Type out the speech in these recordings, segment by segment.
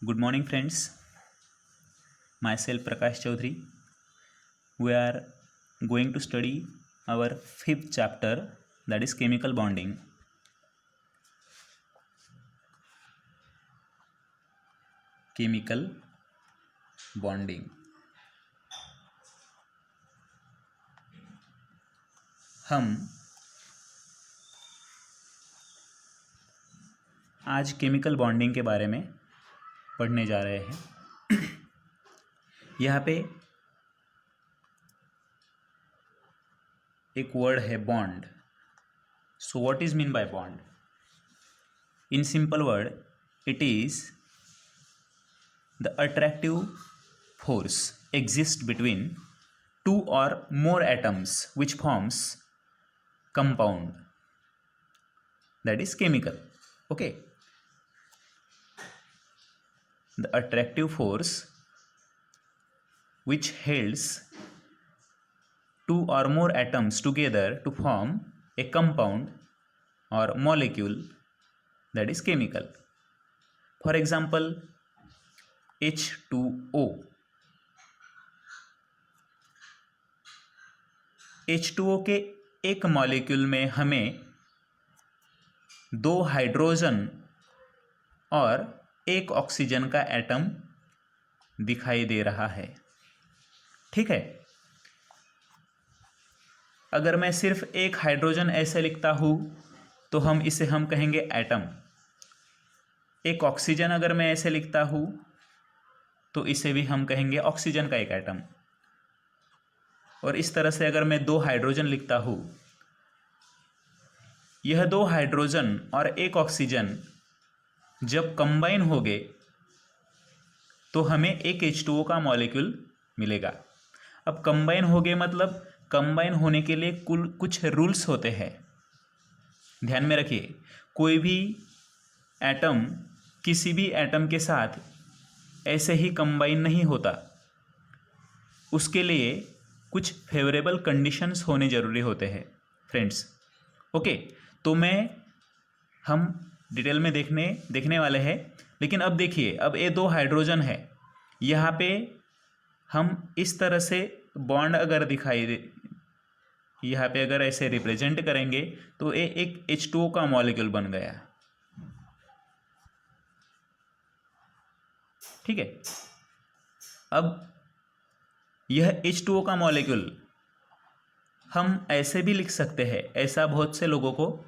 Good morning, friends. Myself Prakash Chaudhary. We are going to study our fifth chapter, that is chemical bonding. Chemical bonding. हम आज chemical bonding के बारे में पढ़ने जा रहे हैं। यहाँ पे एक वर्ड है bond. So what is mean bye bond? In simple word, it is the attractive force exists between two or more atoms which forms compound, that is chemical. Okay, the attractive force which holds two or more atoms together to form a compound or molecule, that is chemical. For example, H2O. H2O के एक molecule में हमें दो hydrogen और एक oxygen का atom दिखाई दे रहा है। ठीक है, अगर मैं सिर्फ एक हाइड्रोजन ऐसे लिखता हूँ तो हम कहेंगे एटम। एक ऑक्सीजन अगर मैं ऐसे लिखता हूँ तो इसे भी हम कहेंगे ऑक्सीजन का एक एटम। और इस तरह से अगर मैं दो हाइड्रोजन लिखता हूँ, यह दो हाइड्रोजन और एक ऑक्सीजन जब कंबाइन हो गए तो हमें एक H2O का मॉलिक्यूल मिलेगा। अब कंबाइन हो गए मतलब कंबाइन होने के लिए कुछ रूल्स होते हैं। ध्यान में रखिए, कोई भी एटम किसी भी एटम के साथ ऐसे ही कंबाइन नहीं होता। उसके लिए कुछ फेवरेबल कंडीशंस होने ज़रूरी होते हैं फ्रेंड्स। ओके, तो हम डिटेल में देखने वाले हैं। लेकिन अब देखिए, अब ये दो हाइड्रोजन है, यहाँ पे हम इस तरह से बॉन्ड अगर दिखाई दे, यहाँ पे अगर ऐसे रिप्रेजेंट करेंगे तो ये एक H2O का मॉलिक्यूल बन गया। ठीक है, अब यह H2O का मॉलिक्यूल हम ऐसे भी लिख सकते हैं, ऐसा बहुत से लोगों को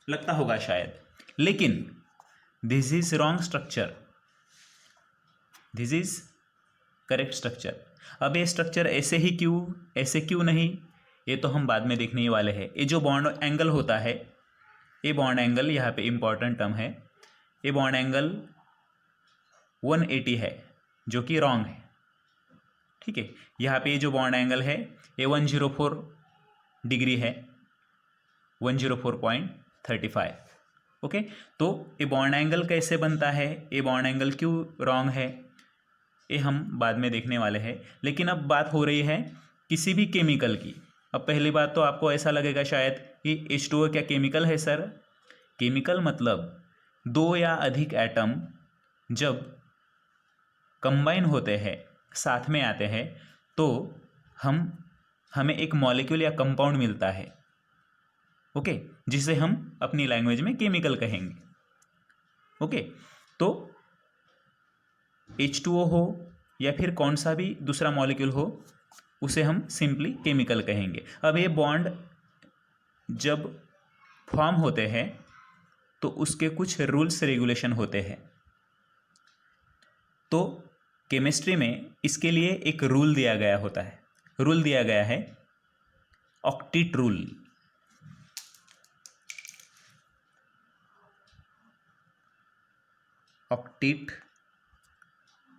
लगता होगा शायद, लेकिन this is wrong structure, this is correct structure. अब ये स्ट्रक्चर ऐसे क्यों नहीं, ये तो हम बाद में देखने ही वाले हैं। ये जो बॉन्ड एंगल होता है, ये बॉन्ड एंगल यहाँ पे इंपॉर्टेंट टर्म है। ये बॉन्ड एंगल 180 है, जो कि रॉन्ग है। ठीक है, यहाँ पे ये जो बॉन्ड एंगल है ये 104 डिग्री है, 104.35। ओके, तो ये बॉन्ड एंगल कैसे बनता है, ये बॉन्ड एंगल क्यों रॉन्ग है, ये हम बाद में देखने वाले हैं। लेकिन अब बात हो रही है किसी भी केमिकल की। अब पहली बात तो आपको ऐसा लगेगा शायद कि H2O क्या केमिकल है सर? केमिकल मतलब दो या अधिक एटम जब कंबाइन होते हैं, साथ में आते हैं, तो हमें एक मॉलिक्यूल या कंपाउंड मिलता है। ओके, जिसे हम अपनी लैंग्वेज में केमिकल कहेंगे। ओके, तो H2O हो या फिर कौन सा भी दूसरा मॉलिक्यूल हो, उसे हम सिंपली केमिकल कहेंगे। अब ये बॉन्ड जब फॉर्म होते हैं तो उसके कुछ रूल्स रेगुलेशन होते हैं। तो केमिस्ट्री में इसके लिए एक रूल दिया गया होता है। रूल दिया गया है ऑक्टेट रूल। ऑक्टेट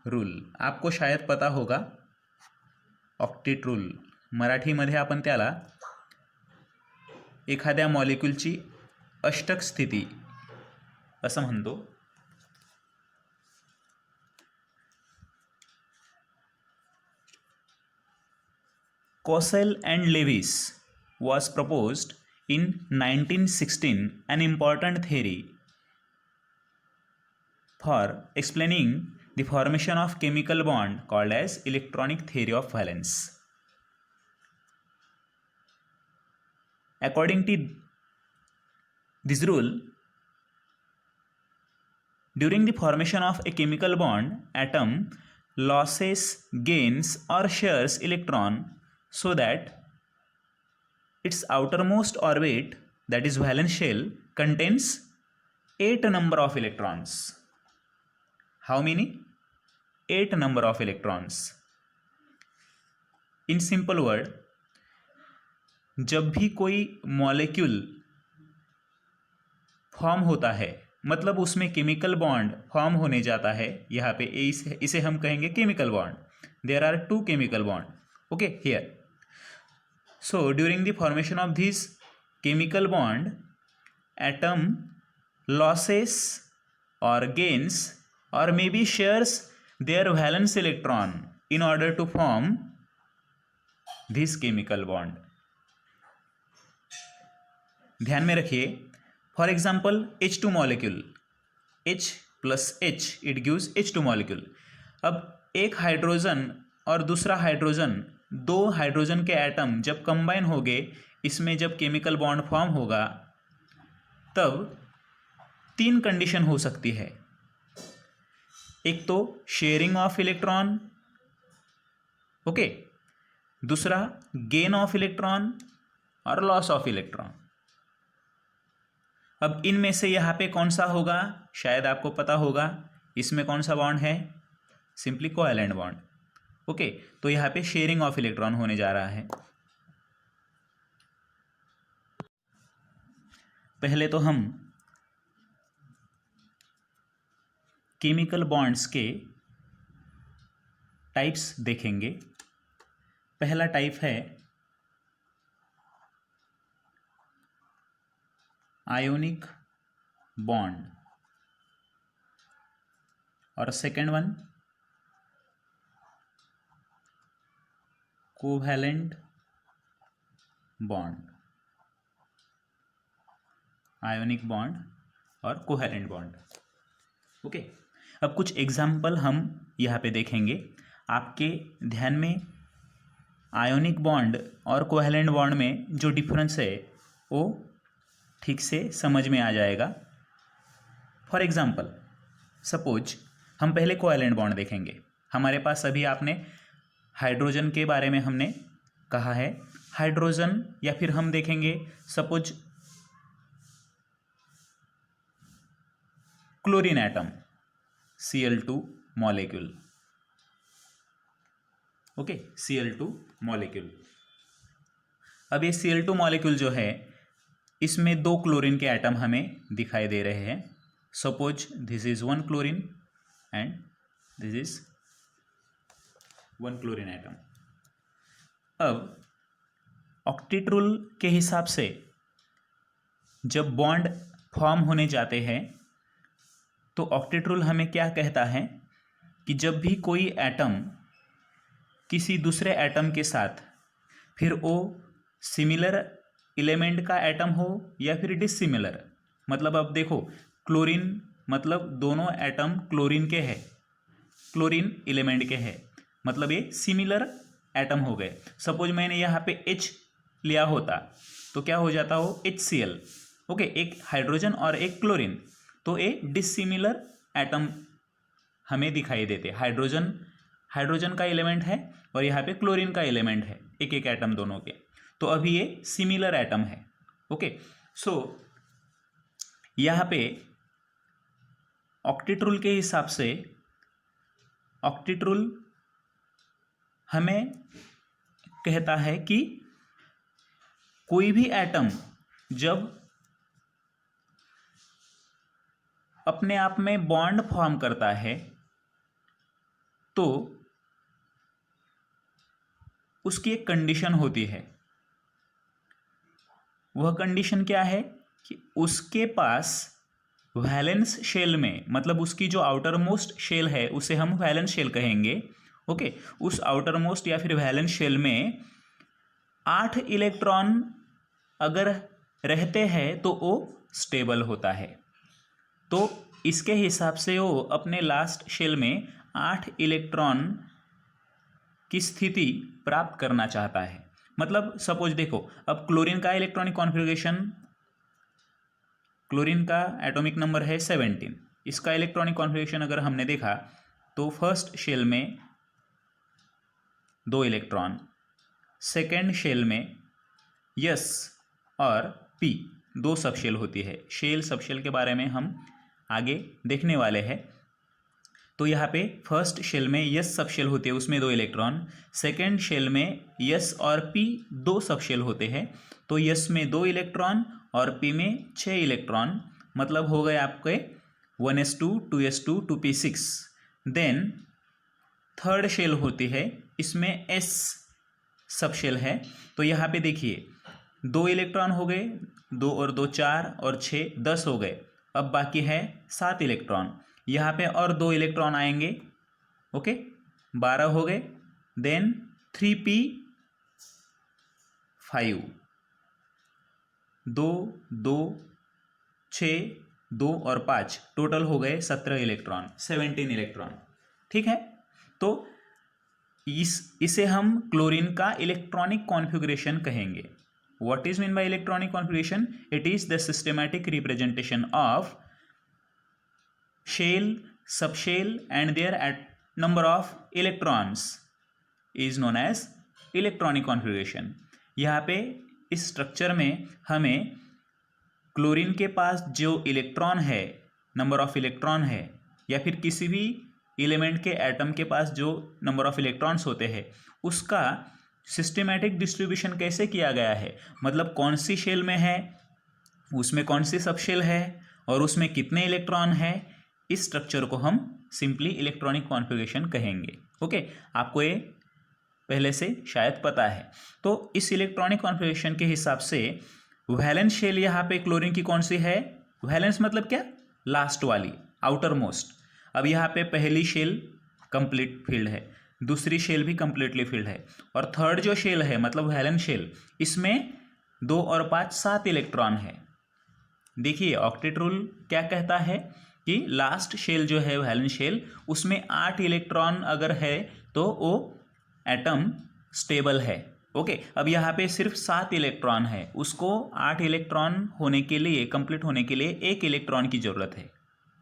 रूल आपको शायद पता होगा। ऑक्टेट रूल मराठीमध्ये आपण त्याला एखाद्या मॉलिक्यूलची अष्टक स्थिती असं म्हणतो। Cossell and Lewis was proposed in 1916 an important theory for explaining the formation of chemical bond called as electronic theory of valence. According to this rule, during the formation of a chemical bond, atom loses, gains or shares electron so that its outermost orbit, that is valence shell, contains 8 number of electrons. How many? 8 number of electrons. In simple word, जब भी कोई molecule form होता है, मतलब उसमें chemical bond form होने जाता है, यहाँ पे इसे हम कहेंगे chemical bond. There are 2 chemical bond. Okay, here. So during the formation of this chemical bond, atom losses or gains or maybe shares their valence electron in order to form this chemical bond. ध्यान में रखिए, for example H2 molecule, H plus H it gives H2 molecule. अब एक hydrogen और दूसरा hydrogen, 2 hydrogen के atom जब combine होंगे, इसमें जब केमिकल बॉन्ड फॉर्म होगा, तब 3 कंडीशन हो सकती है. एक तो शेयरिंग ऑफ इलेक्ट्रॉन, ओके, दूसरा गेन ऑफ इलेक्ट्रॉन और लॉस ऑफ इलेक्ट्रॉन. अब इनमें से यहाँ पे कौन सा होगा, शायद आपको पता होगा. इसमें कौन सा बॉन्ड है? Simply covalent bond. ओके, तो यहाँ पे शेयरिंग ऑफ इलेक्ट्रॉन होने जा रहा है. पहले तो हम केमिकल बॉन्ड्स के टाइप्स देखेंगे. पहला टाइप है आयोनिक बॉन्ड और second one covalent bond. Ionic bond और कोवैलेंट बॉन्ड. ओके, अब कुछ एग्जाम्पल हम यहाँ पे देखेंगे. आपके ध्यान में आयोनिक बॉन्ड और कोवैलेंट बॉन्ड में जो डिफरेंस है वो ठीक से समझ में आ जाएगा. फॉर एग्जाम्पल, सपोज हम पहले कोवैलेंट बॉन्ड देखेंगे. हमारे पास अभी आपने हाइड्रोजन के बारे में हमने कहा है. हाइड्रोजन, या फिर हम देखेंगे suppose chlorine atom, Cl2 molecule. Okay, Cl2 molecule. अब ये Cl2 मॉलिक्यूल जो है, इसमें 2 क्लोरीन के एटम हमें दिखाई दे रहे हैं. Suppose this is 1 chlorine and this is 1 chlorine atom. अब ऑक्टेट रूल के हिसाब से जब बॉन्ड फॉर्म होने जाते हैं, तो ऑक्टेट रूल हमें क्या कहता है कि जब भी कोई एटम किसी दूसरे एटम के साथ, फिर वो सिमिलर एलिमेंट का एटम हो या फिर डिसिमिलर, मतलब अब देखो क्लोरीन मतलब दोनों एटम क्लोरीन के हैं, क्लोरीन एलिमेंट के हैं, मतलब ये सिमिलर एटम हो गए. सपोज मैंने यहाँ पे H लिया होता तो क्या हो जाता हो, HCl. ओके, एक हाइड्रोजन और एक क्लोरीन, तो ये डिसिमिलर एटम हमें दिखाई देते. हाइड्रोजन का एलिमेंट है और यहाँ पे क्लोरीन का एलिमेंट है, एक एक एटम दोनों के, तो अभी ये सिमिलर एटम है. ओके, सो यहाँ पे ऑक्टेट रूल के हिसाब से, ऑक्टेट रूल हमें कहता है कि कोई भी एटम जब अपने आप में बॉन्ड फॉर्म करता है, तो उसकी एक कंडीशन होती है. वह कंडीशन क्या है कि उसके पास वैलेंस शेल में, मतलब उसकी जो आउटर मोस्ट शेल है उसे हम वैलेंस शेल कहेंगे. ओके, उस आउटर मोस्ट या फिर वैलेंस शेल में 8 इलेक्ट्रॉन अगर रहते हैं तो वो स्टेबल होता है. तो इसके हिसाब से वो अपने लास्ट शेल में 8 इलेक्ट्रॉन की स्थिति प्राप्त करना चाहता है। मतलब सपोज देखो, अब क्लोरीन का इलेक्ट्रॉनिक कॉन्फ़िगरेशन, क्लोरीन का एटॉमिक नंबर है 17। इसका इलेक्ट्रॉनिक कॉन्फ़िगरेशन अगर हमने देखा तो फर्स्ट शेल में 2 इलेक्ट्रॉन, सेकेंड शेल में यस और पी 2 सबशेल होती है। शेल सबशेल के बारे में हम आगे देखने वाले हैं। तो यहाँ पे फर्स्ट शेल में यस सबशेल होते हैं, उसमें 2 इलेक्ट्रॉन, सेकेंड शेल में यस और पी 2 सबशेल होते हैं। तो यस में 2 इलेक्ट्रॉन और पी में 6 इलेक्ट्रॉन, मतलब हो गए आपके 1s2 2s2 2p6। Then third shell होती है, इसमें एस सबशेल है। तो यहाँ पे देखिए 2 इलेक्ट्रॉन हो गए, 2 और 2 4 और 6 10 हो गए। अब बाकी है 7 इलेक्ट्रॉन, यहाँ पे और 2 इलेक्ट्रॉन आएंगे, ओके 12 हो गए। देन 3p5 2 2 6 2 और 5 टोटल हो गए 17 इलेक्ट्रॉन, 17 इलेक्ट्रॉन। ठीक है, तो इसे हम क्लोरीन का इलेक्ट्रॉनिक कॉन्फ़िगरेशन कहेंगे। What is mean by electronic configuration? It is the systematic representation of shell, subshell and their at number of electrons is known as electronic configuration. यहाँ पे इस स्ट्रक्चर में हमें क्लोरीन के पास जो इलेक्ट्रॉन है, नंबर ऑफ इलेक्ट्रॉन है, या फिर किसी भी एलिमेंट के एटम के पास जो नंबर ऑफ इलेक्ट्रॉन्स होते हैं, उसका सिस्टमैटिक डिस्ट्रीब्यूशन कैसे किया गया है, मतलब कौन सी शेल में है, उसमें कौन सी सबशेल है और उसमें कितने इलेक्ट्रॉन है, इस स्ट्रक्चर को हम सिंपली इलेक्ट्रॉनिक कॉन्फ़िगरेशन कहेंगे। ओके, आपको ये पहले से शायद पता है। तो इस इलेक्ट्रॉनिक कॉन्फ़िगरेशन के हिसाब से वैलेंस शेल यहाँ पे क्लोरीन की कौन सी है? वैलेंस मतलब क्या? लास्ट वाली, आउटर मोस्ट। अब यहाँ पे पहली शेल कंप्लीट फील्ड है, दूसरी शेल भी कंप्लीटली फील्ड है, और थर्ड जो शेल है मतलब वैलेंस शेल, इसमें 2 और 5 7 इलेक्ट्रॉन है। देखिए ऑक्टेट रूल क्या कहता है कि लास्ट शेल जो है वैलेंस शेल, उसमें 8 इलेक्ट्रॉन अगर है तो वो एटम स्टेबल है। ओके, अब यहाँ पे सिर्फ 7 इलेक्ट्रॉन है, उसको 8 इलेक्ट्रॉन होने के लिए, कंप्लीट होने के लिए 1 इलेक्ट्रॉन की ज़रूरत है।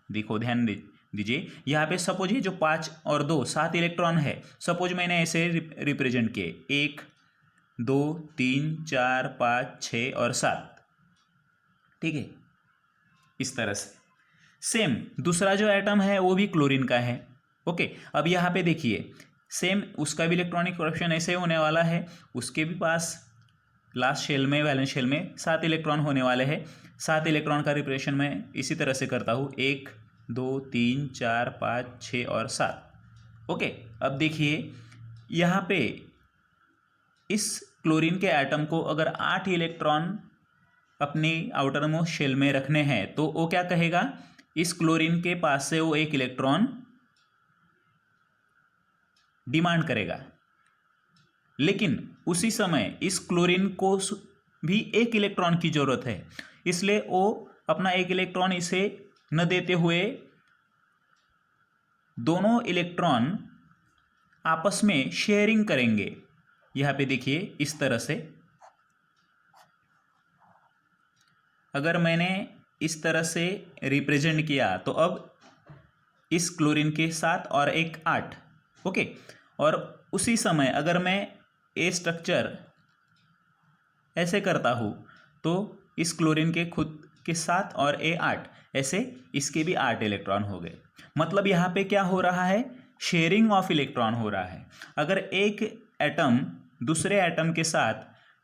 देखो ध्यान दीजिए, यहाँ पे सपोज ये जो 5 और 2 7 इलेक्ट्रॉन है, सपोज मैंने ऐसे रिप्रेजेंट किए 1 2 3 4 5 6 और 7, ठीक है, इस तरह से। सेम दूसरा जो एटम है वो भी क्लोरीन का है। ओके, अब यहाँ पे देखिए सेम उसका भी इलेक्ट्रॉनिक कॉन्फ़िगरेशन ऐसे होने वाला है, उसके भी पास लास्ट शेल में, वैलेंस शेल में 7 इलेक्ट्रॉन होने वाले हैं। 7 इलेक्ट्रॉन का रिप्रेजेंटेशन मैं इसी तरह से करता हूँ, 1 2 3 4 5 6 और 7। ओके, अब देखिए यहाँ पे इस क्लोरीन के एटम को अगर 8 इलेक्ट्रॉन अपनी आउटर मोस्ट शेल में रखने हैं तो वो क्या कहेगा, इस क्लोरीन के पास से वो 1 इलेक्ट्रॉन डिमांड करेगा, लेकिन उसी समय इस क्लोरीन को भी 1 इलेक्ट्रॉन की जरूरत है, इसलिए वो अपना 1 इलेक्ट्रॉन इसे न देते हुए दोनों इलेक्ट्रॉन आपस में शेयरिंग करेंगे। यहाँ पे देखिए इस तरह से, अगर मैंने इस तरह से रिप्रेजेंट किया तो अब इस क्लोरीन के 7 और 1 8, ओके, और उसी समय अगर मैं ए स्ट्रक्चर ऐसे करता हूँ तो इस क्लोरीन के खुद के 7 और ए 8, ऐसे इसके भी 8 इलेक्ट्रॉन हो गए। मतलब यहाँ पे क्या हो रहा है, शेयरिंग ऑफ इलेक्ट्रॉन हो रहा है। अगर एक एटम दूसरे एटम के साथ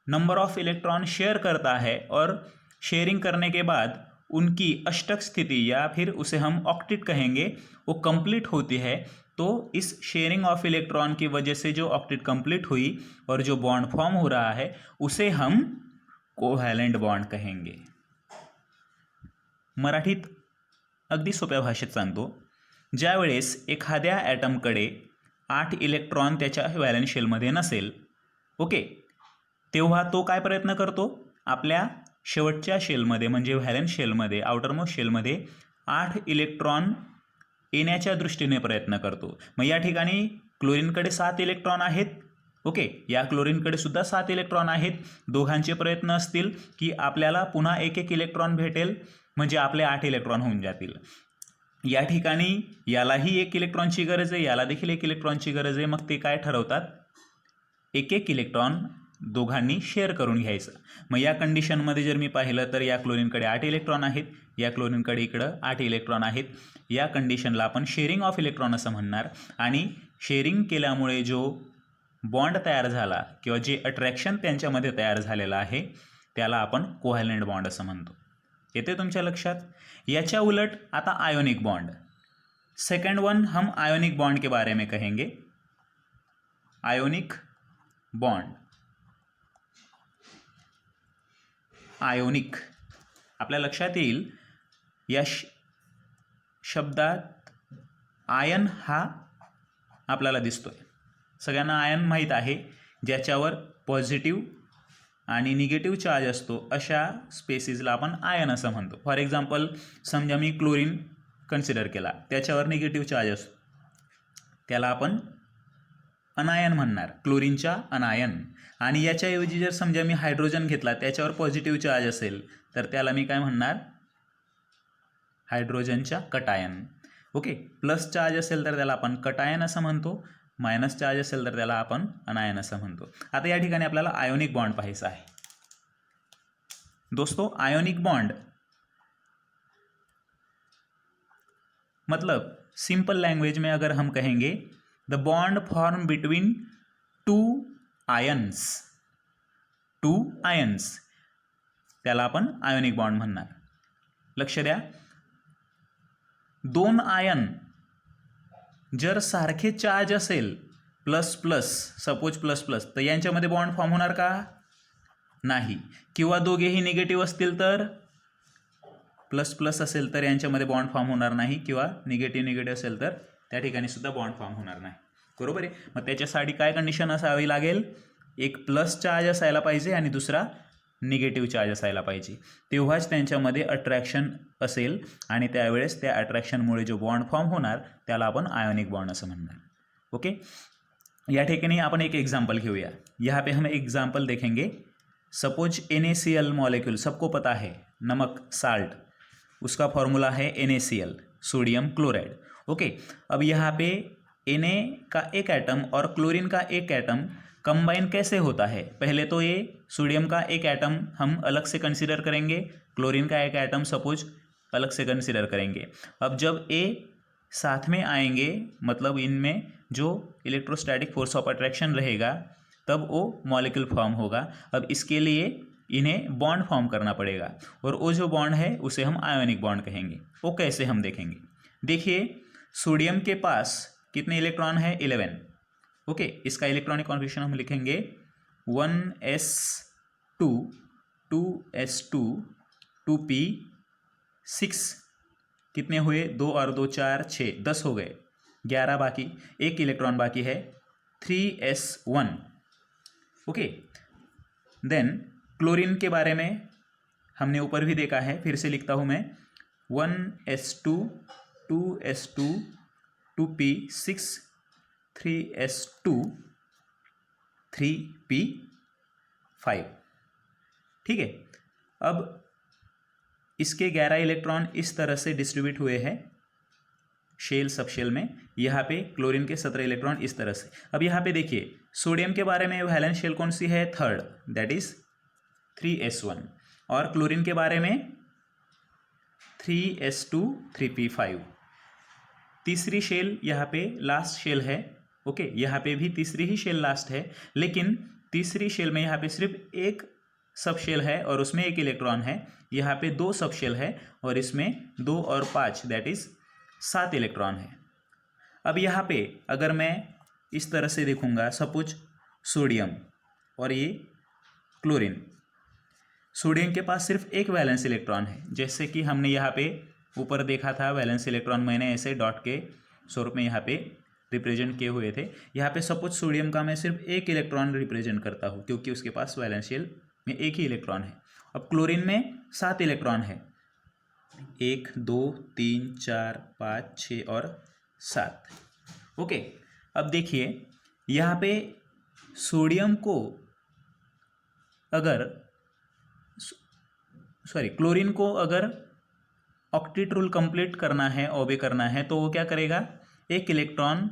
नंबर ऑफ इलेक्ट्रॉन शेयर करता है और शेयरिंग करने के बाद उनकी अष्टक स्थिति या फिर उसे हम ऑक्टेट कहेंगे, वो कंप्लीट होती है, तो इस शेयरिंग ऑफ इलेक्ट्रॉन की वजह से जो ऑक्टेट कंप्लीट हुई और जो बॉन्ड फॉर्म हो रहा है उसे हम कोव्हॅलंट बॉन्ड कहेंगे। मराठीत अगदी सोप्या भाषेत सांगतो, ज्यावेळेस एखाद्या ॲटमकडे 8 इलेक्ट्रॉन त्याच्या व्हॅलेन्स शेलमध्ये नसेल, ओके, तेव्हा तो काय प्रयत्न करतो, आपल्या शेवटच्या शेलमध्ये म्हणजे व्हॅलेन्स शेलमध्ये, आउटरमोस्ट शेलमध्ये 8 इलेक्ट्रॉन येण्याच्या दृष्टीने प्रयत्न करतो. मग या ठिकाणी क्लोरीनकडे 7 इलेक्ट्रॉन आहेत. ओके, या क्लोरीनकडे सुद्धा 7 इलेक्ट्रॉन आहेत. दोघांचे प्रयत्न असतील की आपल्याला पुन्हा एक एक इलेक्ट्रॉन भेटेल, म्हणजे आपले 8 इलेक्ट्रॉन होऊन जातील. या ठिकाणी यालाही 1 इलेक्ट्रॉनची गरज आहे, याला देखील 1 इलेक्ट्रॉनची गरज आहे. मग ते काय ठरवतात, एक एक इलेक्ट्रॉन दोघांनी शेअर करून घ्यायचं. मग या कंडिशनमध्ये जर मी पाहिलं तर या क्लोरीनकडे 8 इलेक्ट्रॉन आहेत, या क्लोरीनकडे इकडं 8 इलेक्ट्रॉन आहेत. या कंडिशनला आपण शेअरिंग ऑफ इलेक्ट्रॉन असं म्हणणार. आणि शेअरिंग केल्यामुळे जो बॉन्ड तयार झाला किंवा जे अट्रॅक्शन त्यांच्यामध्ये तयार झालेलं आहे त्याला आपण कोव्हॅलेंट बॉन्ड असं म्हणतो. येते तुमच्या लक्षात. याच्या उलट आता आयोनिक बॉन्ड. सेकंड वन हम आयोनिक बॉन्ड के बारे में कहेंगे. Ionic bond. आयोनिक आपल्या लक्षात येईल या शब्दात आयन हा आपल्याला दिसतोय. सगळ्यांना आयन माहीत आहे, ज्याच्यावर पॉझिटिव्ह आणि निगेटिव्ह चार्ज असतो अशा स्पेसिसला आपण आयन असं म्हणतो. फॉर एक्झाम्पल समजा मी क्लोरीन कन्सिडर केला, त्याच्यावर निगेटिव्ह चार्ज असतो, त्याला आपण अनायन म्हणणार, क्लोरीनच्या अनायन. आणि याच्याऐवजी जर समजा मी हायड्रोजन घेतला, त्याच्यावर पॉझिटिव्ह चार्ज असेल तर त्याला मी काय म्हणणार, हायड्रोजनच्या कटायन. ओके, प्लस चार्ज असेल तर त्याला आपण कटायन असं म्हणतो, मायनस चार्ज असेल तर त्याला आपण अनायन असं म्हणतो. आता या ठिकाणी आपल्याला आयोनिक बॉन्ड पाहायचा आहे. दोस्तों, आयोनिक बॉन्ड मतलब सिंपल लैंग्वेज में अगर हम कहेंगे the bond form between two ions, त्याला आपण आयोनिक बॉन्ड म्हणणार. लक्ष द्या, दोन आयन जर सारखे चार्ज असेल plus plus, suppose plus plus, तर यांच्यामध्ये बॉन्ड फॉर्म होणार का, नाही. किंवा दोघेही निगेटिव्ह असतील तर, प्लस प्लस असेल तर यांच्यामध्ये बॉन्ड फॉर्म होणार नाही, किंवा निगेटिव्ह असेल तर त्या ठिकाणी सुद्धा बॉन्ड फॉर्म होणार नाही. बरोबर आहे. मग त्याच्यासाठी काय कंडिशन असावी लागेल, एक प्लस चार्ज असायला पाहिजे आणि दुसरा निगेटिव्ह चार्ज असायला पाहिजे, तेव्हाच त्यांच्यामध्ये अट्रॅक्शन असेल आणि त्यावेळेस त्या अट्रॅक्शनमुळे जो बॉन्ड फॉर्म होणार त्याला आपण आयोनिक बॉन्ड असं म्हणणार. ओके, या ठिकाणी आपण एक एग्जाम्पल घेऊया. यहाँ पे हम एग्जाम्पल देखेंगे. सपोज NaCl मॉलिक्यूल सबको पता है, नमक, साल्ट, उसका फॉर्मूला है NaCl, सोडियम क्लोराइड. ओके, अब यहाँ पे Na का एक एटम और क्लोरीन का एक एटम कंबाइन कैसे होता है. पहले तो ये सोडियम का एक एटम हम अलग से कंसीडर करेंगे, क्लोरीन का एक एटम सपोज अलग से कंसीडर करेंगे. अब जब ए साथ में आएंगे, मतलब इनमें जो इलेक्ट्रोस्टैटिक फोर्स ऑफ अट्रैक्शन रहेगा तब वो मॉलिक्यूल फॉर्म होगा. अब इसके लिए इन्हें बॉन्ड फॉर्म करना पड़ेगा और वो जो बॉन्ड है उसे हम आयोनिक बॉन्ड कहेंगे. वो कैसे हम देखेंगे. देखिए, सोडियम के पास कितने इलेक्ट्रॉन है, 11. ओके, इसका इलेक्ट्रॉनिक कॉन्फिगरेशन हम लिखेंगे 1s2 2s2 2p6. कितने हुए, 2 और 2 4 6, 10 हो गए, 11 बाकी, एक इलेक्ट्रॉन बाकी है 3s1. ओके, देन क्लोरीन के बारे में हमने ऊपर भी देखा है, फिर से लिखता हूँ मैं 1s2 2s2 2p6 3s2 3p5. ठीक है. अब इसके 11 इलेक्ट्रॉन इस तरह से डिस्ट्रीब्यूट हुए हैं शेल सब शेल में. यहाँ पे क्लोरीन के 17 इलेक्ट्रॉन इस तरह से. अब यहाँ पे देखिए, सोडियम के बारे में वैलेंस शेल कौन सी है, थर्ड, दैट इज 3s1. और क्लोरीन के बारे में 3s2 3p5. तीसरी शेल यहाँ पे लास्ट शेल है. ओके, यहाँ पे भी तीसरी ही शेल लास्ट है, लेकिन तीसरी शेल में यहाँ पे सिर्फ एक सब शेल है और उसमें एक इलेक्ट्रॉन है. यहाँ पे 2 सब शेल है और इसमें 2 और 5 दैट इज 7 इलेक्ट्रॉन है. अब यहाँ पे अगर मैं इस तरह से देखूँगा, सपोज सोडियम और ये क्लोरीन, सोडियम के पास सिर्फ एक वैलेंस इलेक्ट्रॉन है, जैसे कि हमने यहाँ पे ऊपर देखा था. वैलेंस इलेक्ट्रॉन मैंने ऐसे डॉट के स्वरूप में यहाँ पे रिप्रेजेंट किए हुए थे. यहाँ पे सपोज सोडियम का मैं सिर्फ एक इलेक्ट्रॉन रिप्रेजेंट करता हूँ क्योंकि उसके पास वैलेंस शेल में एक ही इलेक्ट्रॉन है. अब क्लोरीन में 7 इलेक्ट्रॉन है. 1 2 3 4 5 6 और 7। ओके, अब देखिए यहाँ पे सोडियम को अगर क्लोरीन को अगर ऑक्टेट रूल कंप्लीट करना है, ओबे करना है, तो वो क्या करेगा, एक इलेक्ट्रॉन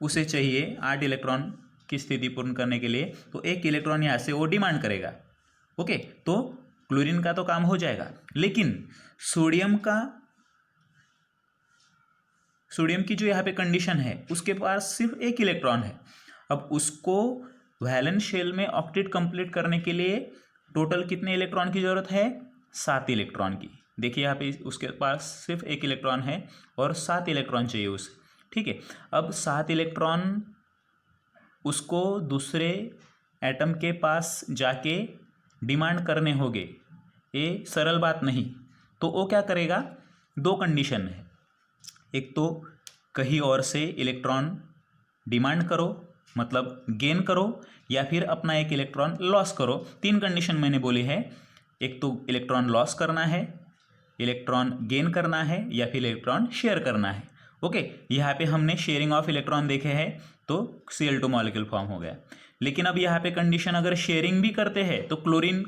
उसे चाहिए 8 इलेक्ट्रॉन की स्थिति पूर्ण करने के लिए, तो एक इलेक्ट्रॉन यहाँ से वो डिमांड करेगा। ओके, तो क्लोरीन का तो काम हो जाएगा, लेकिन सोडियम की जो यहाँ पे कंडीशन है, उसके पास सिर्फ एक इलेक्ट्रॉन है। अब उसको वैलेंस शेल में ऑक्टेट कंप्लीट करने के लिए टोटल कितने इलेक्ट्रॉन की जरूरत है, 7 इलेक्ट्रॉन की। देखिए यहाँ पे उसके पास सिर्फ एक इलेक्ट्रॉन है और 7 इलेक्ट्रॉन चाहिए उसे। ठीक है, अब 7 इलेक्ट्रॉन उसको दूसरे एटम के पास जाके डिमांड करने होंगे, ये सरल बात नहीं। तो वो क्या करेगा, दो कंडीशन है, एक तो कहीं और से इलेक्ट्रॉन डिमांड करो, मतलब गेन करो, या फिर अपना एक इलेक्ट्रॉन लॉस करो। 3 कंडीशन मैंने बोली है, एक तो इलेक्ट्रॉन लॉस करना है, इलेक्ट्रॉन गेन करना है, या फिर इलेक्ट्रॉन शेयर करना है। ओके, यहाँ पे हमने शेयरिंग ऑफ इलेक्ट्रॉन देखे हैं, तो Cl2 मॉलिक्यूल फॉर्म हो गया। लेकिन अब यहाँ पे कंडीशन, अगर शेयरिंग भी करते हैं तो क्लोरीन,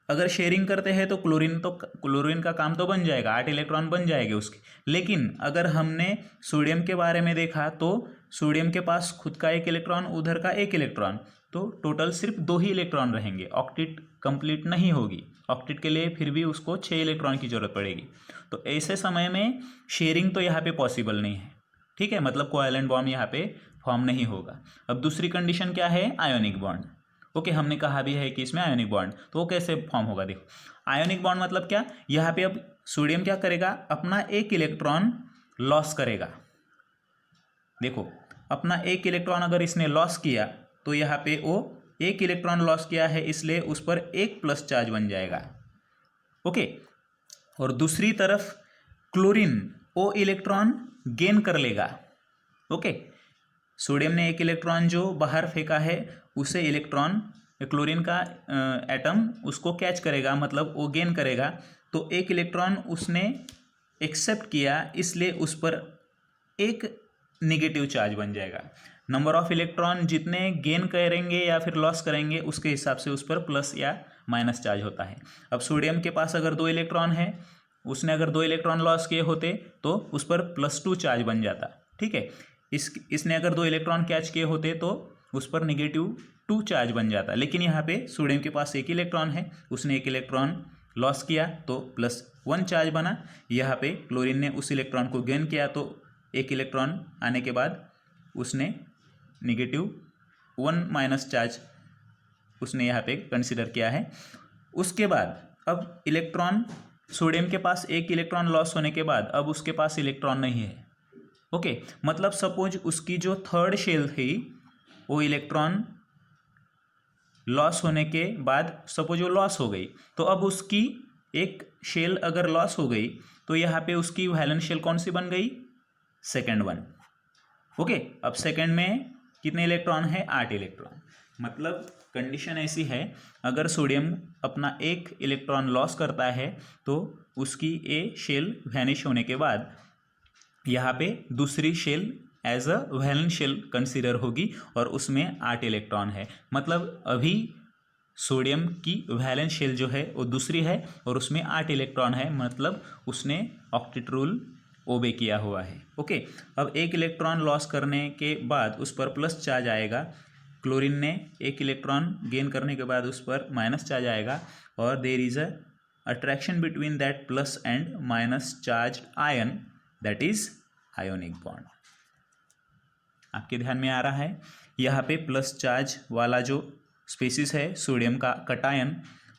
अगर शेयरिंग करते हैं तो क्लोरीन का काम तो बन जाएगा, 8 इलेक्ट्रॉन बन जाएंगे उसके। लेकिन अगर हमने सोडियम के बारे में देखा तो सोडियम के पास खुद का एक इलेक्ट्रॉन, उधर का एक इलेक्ट्रॉन, तो टोटल सिर्फ 2 ही इलेक्ट्रॉन रहेंगे, ऑक्टेट कंप्लीट नहीं होगी। ऑक्टेट के लिए फिर भी उसको 6 इलेक्ट्रॉन की जरूरत पड़ेगी। तो ऐसे समय में शेयरिंग तो यहाँ पे पॉसिबल नहीं है। ठीक है, मतलब कोवैलेंट बॉन्ड यहाँ पे फॉर्म नहीं होगा। अब दूसरी कंडीशन क्या है, आयोनिक बॉन्ड। ओके, हमने कहा भी है कि इसमें आयोनिक बॉन्ड, तो वो कैसे फॉर्म होगा, देखो आयोनिक बॉन्ड मतलब क्या, यहाँ पे अब सोडियम क्या करेगा, अपना एक इलेक्ट्रॉन लॉस करेगा। देखो, अपना एक इलेक्ट्रॉन अगर इसने लॉस किया तो यहाँ पे वो एक इलेक्ट्रॉन लॉस किया है, इसलिए उस पर एक प्लस चार्ज बन जाएगा। ओके, और दूसरी तरफ क्लोरीन वो इलेक्ट्रॉन गेन कर लेगा। ओके, सोडियम ने एक इलेक्ट्रॉन जो बाहर फेंका है, उसे इलेक्ट्रॉन क्लोरीन का एटम उसको कैच करेगा, मतलब वो गेन करेगा। तो एक इलेक्ट्रॉन उसने एक्सेप्ट किया, इसलिए उस पर एक नेगेटिव चार्ज बन जाएगा। नंबर ऑफ इलेक्ट्रॉन जितने गेन करेंगे या फिर लॉस करेंगे, उसके हिसाब से उस पर प्लस या माइनस चार्ज होता है। अब सोडियम के पास अगर 2 इलेक्ट्रॉन है, उसने अगर 2 इलेक्ट्रॉन लॉस किए होते तो उस पर +2 चार्ज बन जाता। ठीक है, इसने अगर 2 इलेक्ट्रॉन कैच किए होते तो उस पर -2 चार्ज बन जाता। लेकिन यहाँ पे सोडियम के पास एक इलेक्ट्रॉन है, उसने एक इलेक्ट्रॉन लॉस किया तो +1 चार्ज बना। यहाँ पे क्लोरीन ने उस इलेक्ट्रॉन को गेन किया, तो एक इलेक्ट्रॉन आने के बाद उसने -1 माइनस चार्ज उसने यहाँ पे कंसिडर किया है। उसके बाद अब इलेक्ट्रॉन, सोडियम के पास एक इलेक्ट्रॉन लॉस होने के बाद अब उसके पास इलेक्ट्रॉन नहीं है। ओके, मतलब सपोज उसकी जो थर्ड शेल थी, वो इलेक्ट्रॉन लॉस होने के बाद सपोज वो लॉस हो गई, तो अब उसकी एक शेल अगर लॉस हो गई तो यहाँ पे उसकी वैलेंस शेल कौन सी बन गई, सेकेंड वन। ओके, अब सेकेंड में कितने इलेक्ट्रॉन है, 8 इलेक्ट्रॉन। मतलब कंडीशन ऐसी है, अगर सोडियम अपना एक इलेक्ट्रॉन लॉस करता है तो उसकी ए शेल वैनिश होने के बाद यहाँ पे दूसरी shell as a valence shell consider होगी और उसमें 8 इलेक्ट्रॉन है। मतलब अभी सोडियम की वैलेंस शेल जो है वो दूसरी है और उसमें 8 इलेक्ट्रॉन है, मतलब उसने ऑक्टेट रूल ओबे किया हुआ है। ओके, अब एक इलेक्ट्रॉन लॉस करने के बाद उस पर प्लस चार्ज आएगा, क्लोरीन ने एक इलेक्ट्रॉन गेन करने के बाद उस पर माइनस चार्ज आएगा, और there is a attraction between that plus and minus charge ion, that is ionic bond. आपके ध्यान में आ रहा है, यहाँ पे प्लस चार्ज वाला जो स्पीसीज है सोडियम का कटायन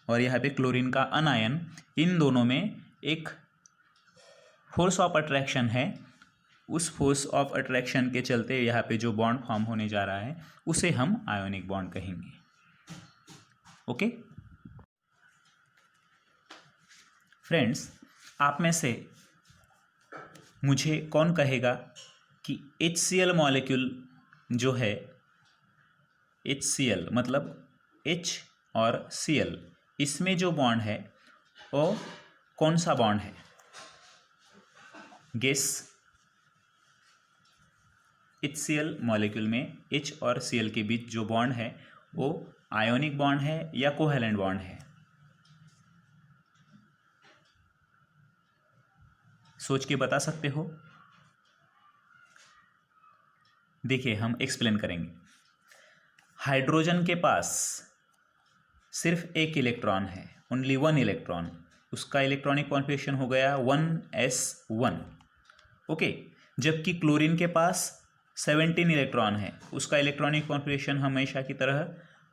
और यहाँ पे क्लोरीन का अनायन, इन दोनों में एक फोर्स ऑफ अट्रैक्शन है। उस फोर्स ऑफ अट्रैक्शन के चलते यहाँ पे जो बॉन्ड फॉर्म होने जा रहा है उसे हम आयोनिक बॉन्ड कहेंगे। ओके फ्रेंड्स, आप में से मुझे कौन कहेगा कि HCl मॉलिक्यूल जो है, HCl मतलब H और Cl, इसमें जो बॉन्ड है वो कौन सा बॉन्ड है? गेस HCl मॉलिक्यूल में H और Cl के बीच जो बॉन्ड है वो आयोनिक बॉन्ड है या कोवैलेंट बॉन्ड है? सोच के बता सकते हो? देखिए हम एक्सप्लेन करेंगे। हाइड्रोजन के पास सिर्फ एक इलेक्ट्रॉन है, ओनली वन इलेक्ट्रॉन, उसका इलेक्ट्रॉनिक कॉन्फ़िगरेशन हो गया 1s1। ओके, जबकि क्लोरीन के पास 17 इलेक्ट्रॉन है, उसका इलेक्ट्रॉनिक कॉन्फ़िगरेशन हमेशा की तरह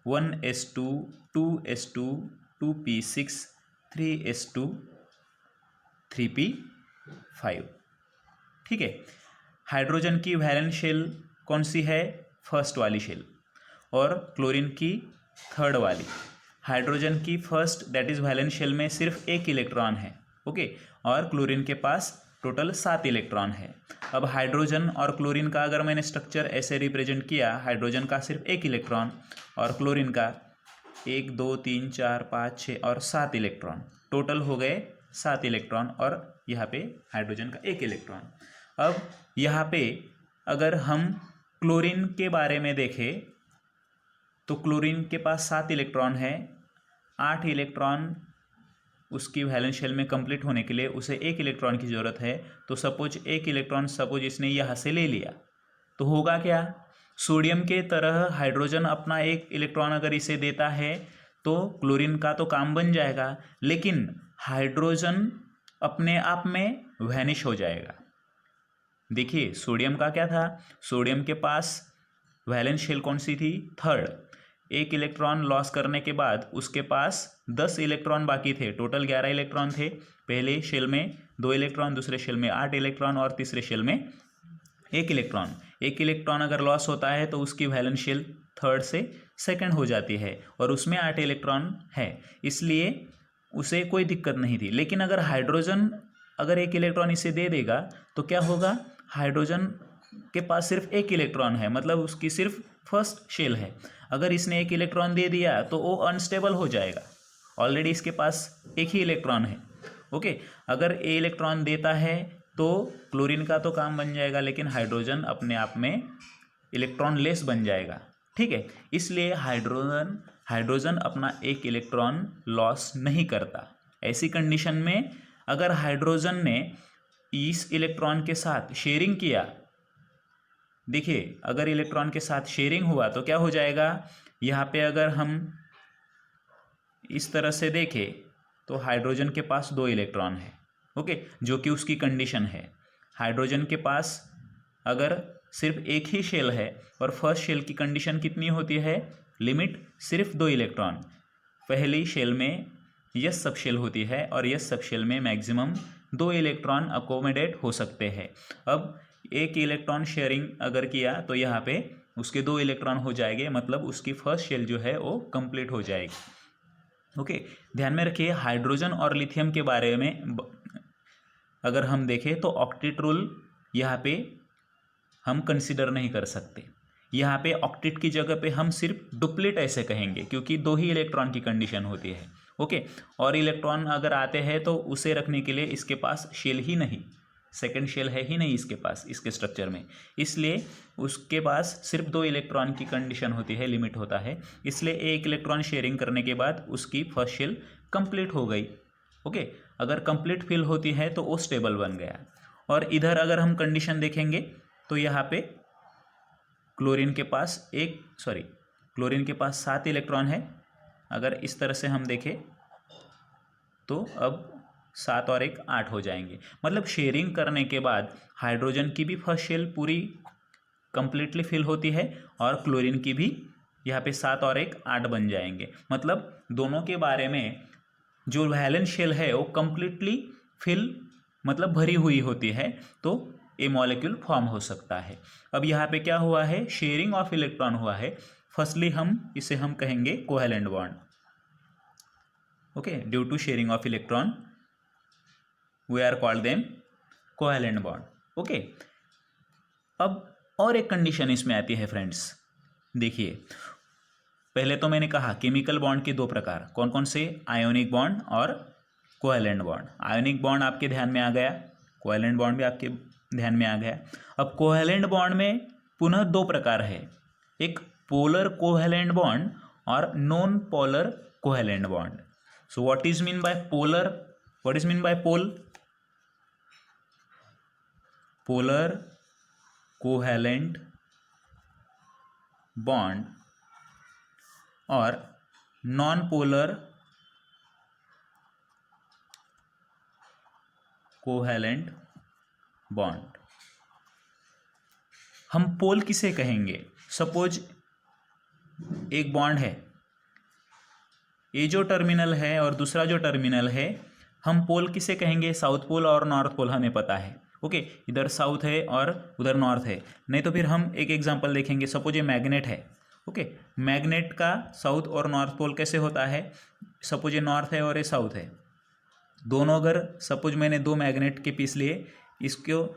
1s2 2s2 2p6 3s2 3p5। ठीक है। हाइड्रोजन की वैलेंस शेल कौन सी है? फर्स्ट वाली शेल, और क्लोरीन की थर्ड वाली। हाइड्रोजन की first that is valence shell में सिर्फ एक इलेक्ट्रॉन है, ओके, और क्लोरीन के पास टोटल 7 इलेक्ट्रॉन है। अब हाइड्रोजन और क्लोरीन का अगर मैंने स्ट्रक्चर ऐसे रिप्रेजेंट किया, हाइड्रोजन का सिर्फ एक इलेक्ट्रॉन और क्लोरीन का 1 2 3 4 5 6 और 7 इलेक्ट्रॉन, टोटल हो गए 7 इलेक्ट्रॉन, और यहाँ पे हाइड्रोजन का एक इलेक्ट्रॉन। अब यहाँ पे अगर हम क्लोरीन के बारे में देखें तो क्लोरीन के पास 7 इलेक्ट्रॉन है, 8 इलेक्ट्रॉन उसकी वैलेंस शेल में कंप्लीट होने के लिए उसे एक इलेक्ट्रॉन की ज़रूरत है। तो सपोज एक इलेक्ट्रॉन सपोज इसने यहाँ से ले लिया तो होगा क्या? सोडियम के तरह हाइड्रोजन अपना एक इलेक्ट्रॉन अगर इसे देता है तो क्लोरीन का तो काम बन जाएगा, लेकिन हाइड्रोजन अपने आप में वैनिश हो जाएगा। देखिए सोडियम का क्या था? सोडियम के पास वैलेंस शेल कौन सी थी? थर्ड। एक इलेक्ट्रॉन लॉस करने के बाद उसके पास 10 इलेक्ट्रॉन बाकी थे, टोटल 11 इलेक्ट्रॉन थे। पहले शेल में 2 इलेक्ट्रॉन, दूसरे शेल में 8 इलेक्ट्रॉन और तीसरे शेल में 1 इलेक्ट्रॉन। एक इलेक्ट्रॉन अगर लॉस होता है तो उसकी वैलेंस शेल थर्ड से सेकंड हो जाती है और उसमें 8 इलेक्ट्रॉन है, इसलिए उसे कोई दिक्कत नहीं थी। लेकिन अगर हाइड्रोजन अगर एक इलेक्ट्रॉन इसे दे देगा तो क्या होगा? हाइड्रोजन के पास सिर्फ एक इलेक्ट्रॉन है, मतलब उसकी सिर्फ फर्स्ट शेल है। अगर इसने एक इलेक्ट्रॉन दे दिया तो वो अनस्टेबल हो जाएगा, ऑलरेडी इसके पास एक ही इलेक्ट्रॉन है। ओके, अगर ए इलेक्ट्रॉन देता है तो क्लोरीन का तो काम बन जाएगा, लेकिन हाइड्रोजन अपने आप में इलेक्ट्रॉन लेस बन जाएगा। ठीक है, इसलिए हाइड्रोजन अपना एक इलेक्ट्रॉन लॉस नहीं करता। ऐसी कंडीशन में अगर हाइड्रोजन ने इस इलेक्ट्रॉन के साथ शेयरिंग किया, देखिए अगर इलेक्ट्रॉन के साथ शेयरिंग हुआ तो क्या हो जाएगा? यहाँ पे अगर हम इस तरह से देखें तो हाइड्रोजन के पास 2 इलेक्ट्रॉन है, ओके, जो कि उसकी कंडीशन है। हाइड्रोजन के पास अगर सिर्फ एक ही शेल है और फर्स्ट शेल की कंडीशन कितनी होती है? लिमिट सिर्फ 2 इलेक्ट्रॉन। पहली शेल में यस सब शेल होती है और यस सब शेल में मैक्सिमम 2 इलेक्ट्रॉन अकोमोडेट हो सकते हैं। अब एक इलेक्ट्रॉन शेयरिंग अगर किया तो यहाँ पे उसके 2 इलेक्ट्रॉन हो जाएंगे, मतलब उसकी फर्स्ट शेल जो है वो कंप्लीट हो जाएगी। ओके, ध्यान में रखिए हाइड्रोजन और लिथियम के बारे में अगर हम देखें तो ऑक्टेट रूल यहाँ पे हम कंसिडर नहीं कर सकते। यहाँ पे ऑक्टेट की जगह पे हम सिर्फ डुप्लेट ऐसे कहेंगे, क्योंकि 2 ही इलेक्ट्रॉन की कंडीशन होती है। ओके, और इलेक्ट्रॉन अगर आते हैं तो उसे रखने के लिए इसके पास शेल ही नहीं, सेकंड शेल है ही नहीं इसके पास इसके स्ट्रक्चर में, इसलिए उसके पास सिर्फ 2 इलेक्ट्रॉन की कंडीशन होती है, लिमिट होता है। इसलिए एक इलेक्ट्रॉन शेयरिंग करने के बाद उसकी फर्स्ट शेल कंप्लीट हो गई। ओके, अगर कंप्लीट फिल होती है तो वो स्टेबल बन गया। और इधर अगर हम कंडीशन देखेंगे तो यहाँ पे क्लोरीन के पास 7 इलेक्ट्रॉन है। अगर इस तरह से हम देखें तो अब 7 और 1 8 हो जाएंगे, मतलब शेयरिंग करने के बाद हाइड्रोजन की भी फर्स्ट शेल पूरी कंप्लीटली फिल होती है और क्लोरीन की भी यहाँ पे 7 और 1 8 बन जाएंगे। मतलब दोनों के बारे में जो वैलेंस शेल है वो कंप्लीटली फिल मतलब भरी हुई होती है, तो ए मॉलिक्यूल फॉर्म हो सकता है। अब यहाँ पे क्या हुआ है? शेयरिंग ऑफ इलेक्ट्रॉन हुआ है। फर्स्टली इसे हम कहेंगे covalent bond. Okay, due to sharing of electron we are called them covalent bond. Okay, अब और एक कंडीशन इसमें आती है फ्रेंड्स। देखिए पहले तो मैंने कहा केमिकल बॉन्ड के 2 प्रकार, कौन कौन से? आयोनिक बॉन्ड और कोवैलेंट बॉन्ड। आयोनिक बॉन्ड आपके ध्यान में आ गया, कोवैलेंट बॉन्ड भी आपके ध्यान में आ गया। अब कोवैलेंट बॉन्ड में पुनः दो प्रकार है, एक पोलर कोवैलेंट बॉन्ड और non polar covalent bond. So what is mean by polar, what is mean by polar covalent bond और नॉन पोलर कोवैलेंट बॉन्ड। हम पोल किसे कहेंगे? सपोज एक बॉन्ड है, ये जो टर्मिनल है और दूसरा जो टर्मिनल है, हम पोल किसे कहेंगे? साउथ पोल और नॉर्थ पोल हमें पता है। ओके, इधर साउथ है और उधर नॉर्थ है। नहीं तो फिर हम एक एग्जांपल देखेंगे। सपोज ये मैग्नेट है। ओके, मैग्नेट का साउथ और नॉर्थ पोल कैसे होता है? सपोज ये नॉर्थ है और ये साउथ है, दोनों अगर सपोज मैंने दो मैग्नेट के पीस लिए, इसको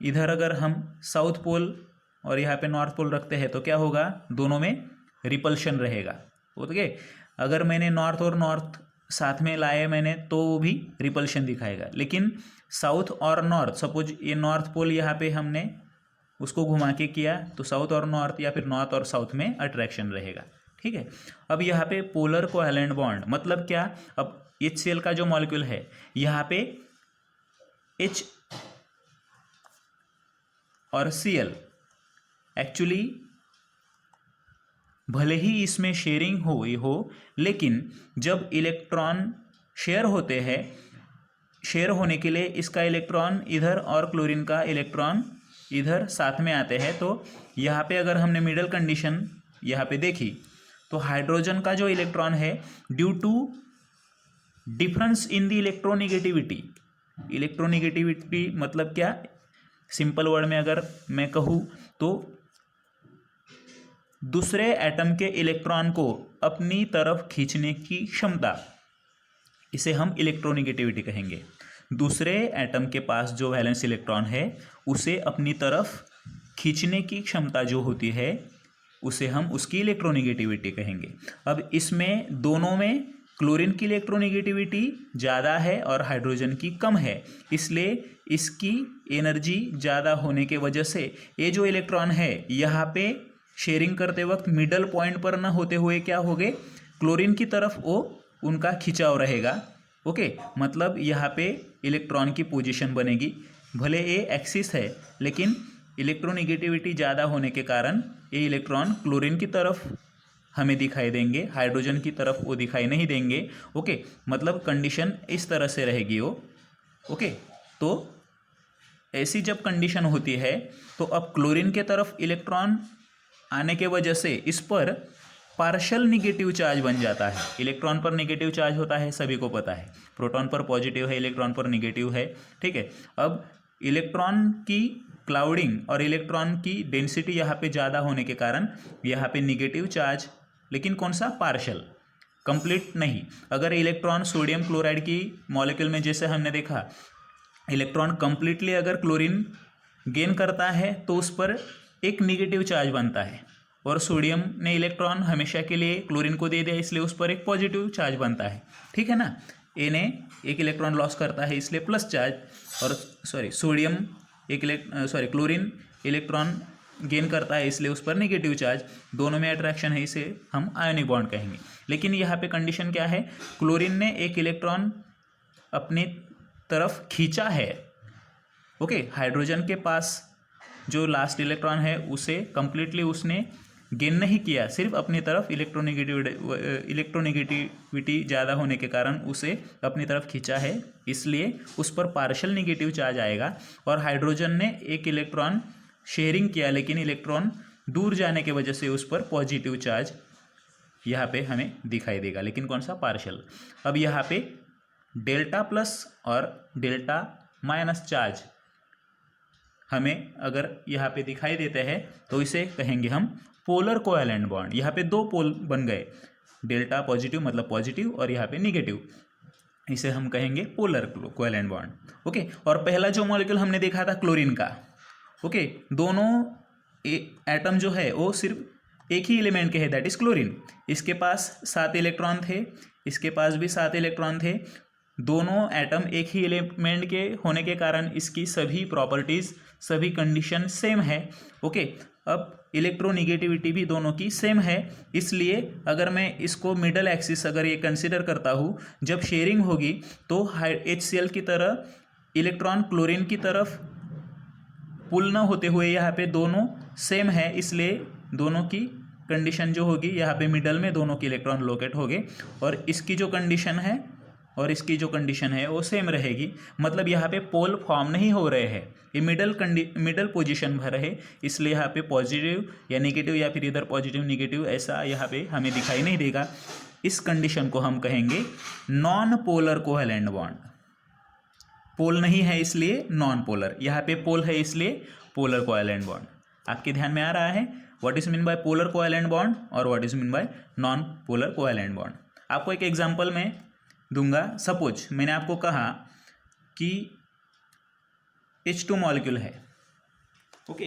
इधर अगर हम साउथ पोल और यहाँ पे नॉर्थ पोल रखते हैं तो क्या होगा? दोनों में रिपल्शन रहेगा। ओके, अगर मैंने नॉर्थ और नॉर्थ साथ में लाए मैंने तो वो भी रिपल्शन दिखाएगा। लेकिन साउथ और नॉर्थ, सपोज ये नॉर्थ पोल यहाँ पे हमने उसको घुमा के किया तो साउथ और नॉर्थ या फिर नॉर्थ और साउथ में अट्रैक्शन रहेगा। ठीक है, अब यहाँ पे पोलर कोवैलेंट बॉन्ड मतलब क्या? अब HCl का जो मॉलिक्यूल है यहाँ पे H और Cl एक्चुअली भले ही इसमें शेयरिंग हो लेकिन जब इलेक्ट्रॉन शेयर होते हैं, शेयर होने के लिए इसका इलेक्ट्रॉन इधर और क्लोरीन का इलेक्ट्रॉन इधर साथ में आते हैं, तो यहाँ पे अगर हमने मिडल कंडीशन यहाँ पे देखी तो हाइड्रोजन का जो इलेक्ट्रॉन है due to difference in the electronegativity मतलब क्या? सिंपल वर्ड में अगर मैं कहूँ तो दूसरे एटम के इलेक्ट्रॉन को अपनी तरफ खींचने की क्षमता, इसे हम इलेक्ट्रोनेगेटिविटी कहेंगे। दूसरे एटम के पास जो वैलेंस इलेक्ट्रॉन है उसे अपनी तरफ खींचने की क्षमता जो होती है उसे हम उसकी इलेक्ट्रोनेगेटिविटी कहेंगे। अब इसमें दोनों में क्लोरीन की इलेक्ट्रोनेगेटिविटी ज़्यादा है और हाइड्रोजन की कम है, इसलिए इसकी एनर्जी ज़्यादा होने के वजह से ये जो इलेक्ट्रॉन है यहाँ पे शेयरिंग करते वक्त मिडल पॉइंट पर न होते हुए क्या हो गए? क्लोरीन की तरफ वो उनका खिंचाव रहेगा। ओके, मतलब यहाँ पे इलेक्ट्रॉन की पोजीशन बनेगी, भले ये एक्सिस है लेकिन इलेक्ट्रोनेगेटिविटी ज़्यादा होने के कारण ये इलेक्ट्रॉन क्लोरीन की तरफ हमें दिखाई देंगे, हाइड्रोजन की तरफ वो दिखाई नहीं देंगे। ओके, मतलब कंडीशन इस तरह से रहेगी वो। ओके, तो ऐसी जब कंडीशन होती है तो अब क्लोरीन के तरफ इलेक्ट्रॉन आने के वजह से इस पर पार्शियल निगेटिव चार्ज बन जाता है। इलेक्ट्रॉन पर नेगेटिव चार्ज होता है, सभी को पता है। प्रोटॉन पर पॉजिटिव है, इलेक्ट्रॉन पर नेगेटिव है। ठीक है, अब इलेक्ट्रॉन की क्लाउडिंग और इलेक्ट्रॉन की डेंसिटी यहाँ पे ज़्यादा होने के कारण यहाँ पे निगेटिव चार्ज, लेकिन कौन सा? पार्शियल, कंप्लीट नहीं। अगर इलेक्ट्रॉन सोडियम क्लोराइड की मॉलिक्यूल में जैसे हमने देखा, इलेक्ट्रॉन कंप्लीटली अगर क्लोरीन गेन करता है तो उस पर एक निगेटिव चार्ज बनता है, और सोडियम ने इलेक्ट्रॉन हमेशा के लिए क्लोरीन को दे दिया इसलिए उस पर एक पॉजिटिव चार्ज बनता है। ठीक है ना, ए ने एक इलेक्ट्रॉन लॉस करता है इसलिए प्लस चार्ज, और सोडियम क्लोरीन इलेक्ट्रॉन गेन करता है इसलिए उस पर नेगेटिव चार्ज। दोनों में अट्रैक्शन है, इसे हम आयोनिक बॉन्ड कहेंगे। लेकिन यहाँ पे कंडीशन क्या है? क्लोरीन ने एक इलेक्ट्रॉन अपनी तरफ खींचा है। ओके, हाइड्रोजन के पास जो लास्ट इलेक्ट्रॉन है उसे कंप्लीटली उसने गेन नहीं किया, सिर्फ अपनी तरफ इलेक्ट्रोनेगेटिविटी ज़्यादा होने के कारण उसे अपनी तरफ खींचा है, इसलिए उस पर पार्शियल नेगेटिव चार्ज आएगा। और हाइड्रोजन ने एक इलेक्ट्रॉन शेयरिंग किया लेकिन इलेक्ट्रॉन दूर जाने की वजह से उस पर पॉजिटिव चार्ज यहाँ पे हमें दिखाई देगा, लेकिन कौन सा? पार्शियल। अब यहाँ पे डेल्टा प्लस और डेल्टा माइनस चार्ज हमें अगर यहाँ पे दिखाई देते हैं तो इसे कहेंगे हम पोलर कोवैलेंट बॉन्ड। यहाँ पे दो पोल बन गए, डेल्टा पॉजिटिव मतलब पॉजिटिव और यहाँ पे निगेटिव, इसे हम कहेंगे पोलर कोवैलेंट बॉन्ड। ओके, और पहला जो मॉलिक्यूल हमने देखा था क्लोरीन का, ओके, दोनों एटम जो है वो सिर्फ एक ही एलिमेंट के है, दैट इज क्लोरीन। इसके पास 7 इलेक्ट्रॉन थे, इसके पास भी 7 इलेक्ट्रॉन थे, दोनों एटम एक ही एलिमेंट के होने के कारण इसकी सभी प्रॉपर्टीज़, सभी कंडीशन सेम है। ओके, अब इलेक्ट्रोनिगेटिविटी भी दोनों की सेम है, इसलिए अगर मैं इसको मिडल एक्सिस अगर ये कंसिडर करता हूँ, जब शेयरिंग होगी तो HCl की तरह इलेक्ट्रॉन क्लोरीन की तरफ पुल ना होते हुए यहाँ पे दोनों सेम है, इसलिए दोनों की कंडीशन जो होगी यहाँ पे मिडल में दोनों के इलेक्ट्रॉन लोकेट होंगे और इसकी जो कंडीशन है और इसकी जो कंडीशन है वो सेम रहेगी। मतलब यहाँ पे पोल फॉर्म नहीं हो रहे हैं, ये मिडल पोजीशन पर है, इसलिए यहाँ पे पॉजिटिव या नेगेटिव या फिर इधर पॉजिटिव नेगेटिव ऐसा यहाँ पे हमें दिखाई नहीं देगा। इस कंडीशन को हम कहेंगे नॉन पोलर कोवेलेंट बॉन्ड। पोल नहीं है इसलिए नॉन पोलर, यहाँ पे पोल है इसलिए पोलर कोवेलेंट बॉन्ड। आपके ध्यान में आ रहा है what is mean by polar covalent bond और what is mean by non polar covalent bond. आपको एक एग्जांपल में दूंगा। सपोज मैंने आपको कहा कि H2 मॉलिक्यूल है, ओके,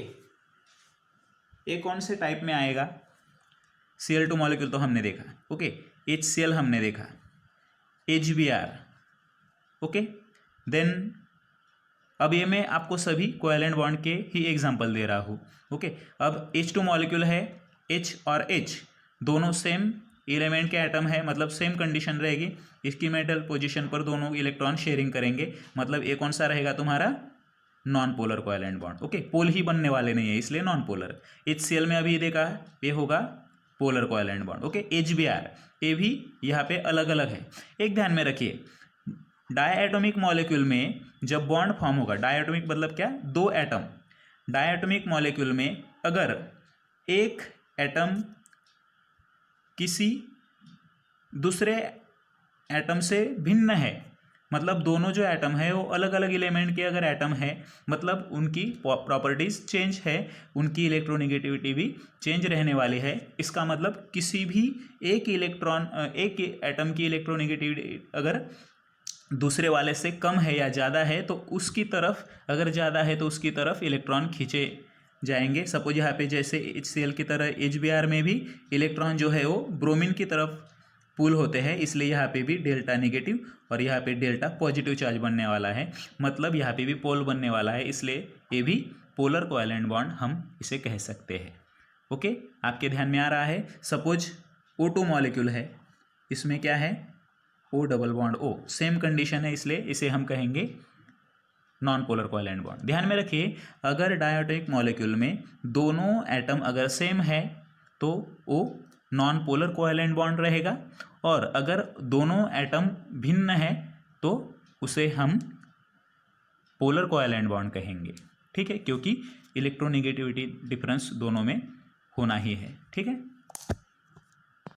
ये कौन से टाइप में आएगा? Cl2 मॉलिक्यूल तो हमने देखा, ओके, HCl हमने देखा, HBr, ओके। देन अब ये मैं आपको सभी कोवेलेंट बॉन्ड के ही एग्जांपल दे रहा हूँ, ओके। अब H2 मॉलिक्यूल है, H और H दोनों सेम एलिमेंट के एटम है, मतलब सेम कंडीशन रहेगी, इसकी मेटल पोजीशन पर दोनों इलेक्ट्रॉन शेयरिंग करेंगे, मतलब ये कौन सा रहेगा तुम्हारा? Non polar covalent bond, okay. Pole ही बनने वाले नहीं है इसलिए नॉन पोलर। HCl में अभी देखा ये होगा polar covalent bond, okay. HBr ये भी यहाँ पे अलग अलग है। एक ध्यान में रखिए, डायएटॉमिक मॉलिक्यूल में जब बॉन्ड फॉर्म होगा, डायएटॉमिक मतलब क्या? दो एटम। डायएटॉमिक मॉलिक्यूल में अगर एक एटम किसी दूसरे एटम से भिन्न है, मतलब दोनों जो एटम है वो अलग अलग एलिमेंट के अगर एटम है, मतलब उनकी प्रॉपर्टीज चेंज है, उनकी इलेक्ट्रोनिगेटिविटी भी चेंज रहने वाली है। इसका मतलब किसी भी एक एटम की इलेक्ट्रोनिगेटिविटी अगर दूसरे वाले से कम है या ज़्यादा है तो उसकी तरफ, अगर ज़्यादा है तो उसकी तरफ इलेक्ट्रॉन खींचे जाएंगे। सपोज यहाँ पे जैसे HCl की तरह HBr में भी इलेक्ट्रॉन जो है वो ब्रोमीन की तरफ पुल होते हैं, इसलिए यहाँ पे भी डेल्टा नेगेटिव और यहाँ पे डेल्टा पॉजिटिव चार्ज बनने वाला है, मतलब यहाँ पे भी पोल बनने वाला है, इसलिए ये भी पोलर कोवेलेंट बॉन्ड हम इसे कह सकते हैं, ओके। आपके ध्यान में आ रहा है? सपोज O2 मॉलिक्यूल है, इसमें क्या है? O double bond O, same condition है, इसलिए इसे हम कहेंगे नॉन पोलर कोवेलेंट बॉन्ड। ध्यान में रखिए, अगर डायएटॉमिक मॉलिक्यूल में दोनों एटम अगर सेम है तो वो नॉन पोलर कोवेलेंट बॉन्ड रहेगा, और अगर दोनों एटम भिन्न है तो उसे हम पोलर कोवेलेंट बॉन्ड कहेंगे, ठीक है, क्योंकि इलेक्ट्रोनिगेटिविटी डिफरेंस दोनों में होना ही है, ठीक है।